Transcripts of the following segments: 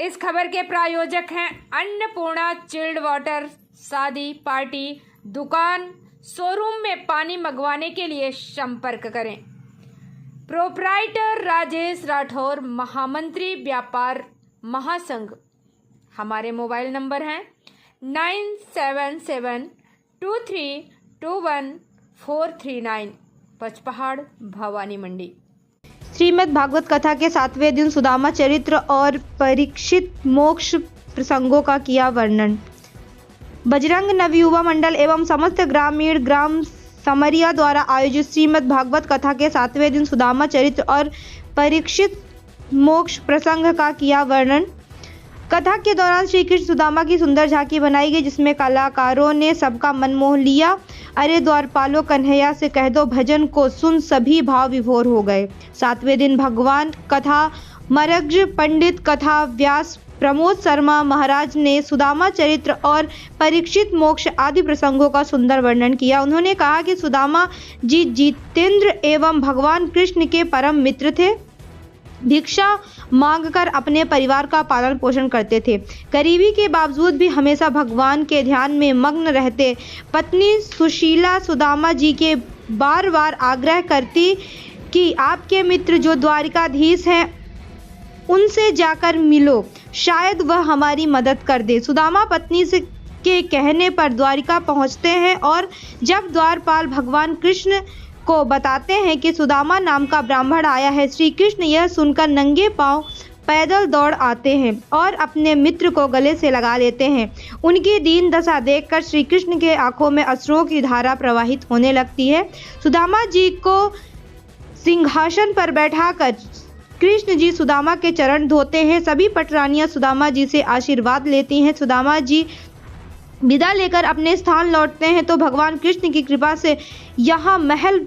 इस खबर के प्रायोजक हैं अन्नपूर्णा चिल्ड वाटर। शादी, पार्टी, दुकान, शोरूम में पानी मंगवाने के लिए संपर्क करें। प्रोप्राइटर राजेश राठौर, महामंत्री व्यापार महासंघ। हमारे मोबाइल नंबर हैं 9772321439, पचपहाड़, भवानी मंडी। श्रीमद् भागवत कथा के 7वें दिन सुदामा चरित्र और परीक्षित मोक्ष प्रसंगों का किया वर्णन। बजरंग नवयुवा मंडल एवं समस्त ग्रामीण ग्राम समरिया द्वारा आयोजित श्रीमद् भागवत कथा के 7वें दिन सुदामा चरित्र और परीक्षित मोक्ष प्रसंग का किया वर्णन। कथा के दौरान श्री कृष्ण सुदामा की सुंदर झांकी बनाई गई, जिसमें कलाकारों ने सबका मन मोह लिया। अरे द्वारपालो कन्हैया से कह दो भजन को सुन सभी भाव विभोर हो गए। 7वें दिन भगवान कथा मरग्ज पंडित कथा व्यास प्रमोद शर्मा महाराज ने सुदामा चरित्र और परीक्षित मोक्ष आदि प्रसंगों का सुंदर वर्णन किया। उन्होंने कहा कि सुदामा जी जितेंद्र एवं भगवान कृष्ण के परम मित्र थे। भिक्षा मांगकर अपने परिवार का पालन पोषण करते थे। गरीबी के बावजूद भी हमेशा भगवान के ध्यान में मग्न रहते। पत्नी सुशीला सुदामा जी के बार बार आग्रह करती कि आपके मित्र जो द्वारिकाधीश हैं उनसे जाकर मिलो, शायद वह हमारी मदद कर दे। सुदामा पत्नी से के कहने पर द्वारिका पहुंचते हैं और जब द्वारपाल भगवान कृष्ण को बताते हैं कि सुदामा नाम का ब्राह्मण आया है, श्री कृष्ण यह सुनकर नंगे पांव पैदल दौड़ आते हैं और अपने मित्र को गले से लगा लेते हैं। उनकी दीन दशा देखकर श्री कृष्ण के आंखों में अश्रुओं की धारा प्रवाहित होने लगती है। सुदामा जी को सिंहासन पर बैठाकर कृष्ण जी सुदामा के चरण धोते हैं। सभी पटरानियां सुदामा जी से आशीर्वाद लेती हैं। सुदामा जी विदा लेकर अपने स्थान लौटते हैं तो भगवान कृष्ण की कृपा से यहाँ महल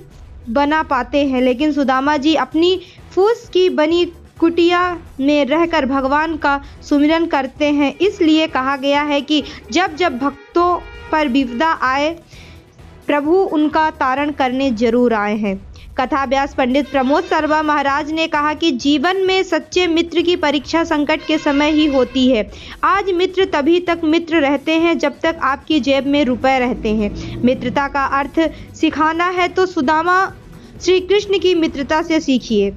बना पाते हैं, लेकिन सुदामा जी अपनी फूस की बनी कुटिया में रहकर भगवान का सुमिरन करते हैं। इसलिए कहा गया है कि जब जब भक्तों पर विपदा आए, प्रभु उनका तारण करने जरूर आए हैं। कथा व्यास पंडित प्रमोद शर्मा महाराज ने कहा कि जीवन में सच्चे मित्र की परीक्षा संकट के समय ही होती है। आज मित्र तभी तक मित्र रहते हैं जब तक आपकी जेब में रुपए रहते हैं। मित्रता का अर्थ सिखाना है तो सुदामा श्री कृष्ण की मित्रता से सीखिए।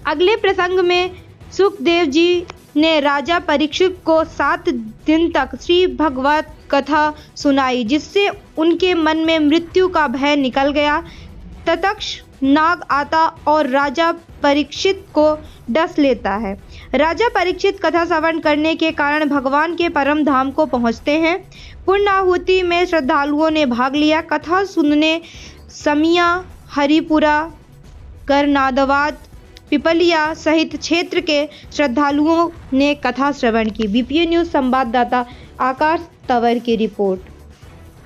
अगले प्रसंग में सुखदेव जी ने राजा परीक्षित को 7 दिन तक श्री भगवत कथा सुनाई, जिससे उनके मन में मृत्यु का भय निकल गया। तत्क्ष नाग आता और राजा परीक्षित को डस लेता है। राजा परीक्षित कथा श्रवण करने के कारण भगवान के परम धाम को पहुंचते हैं। पूर्णाहुति में श्रद्धालुओं ने भाग लिया। कथा सुनने समिया, हरिपुरा, करनादवाद, पिपलिया सहित क्षेत्र के श्रद्धालुओं ने कथा श्रवण की। बीपीए न्यूज संवाददाता आकाश तंवर की रिपोर्ट।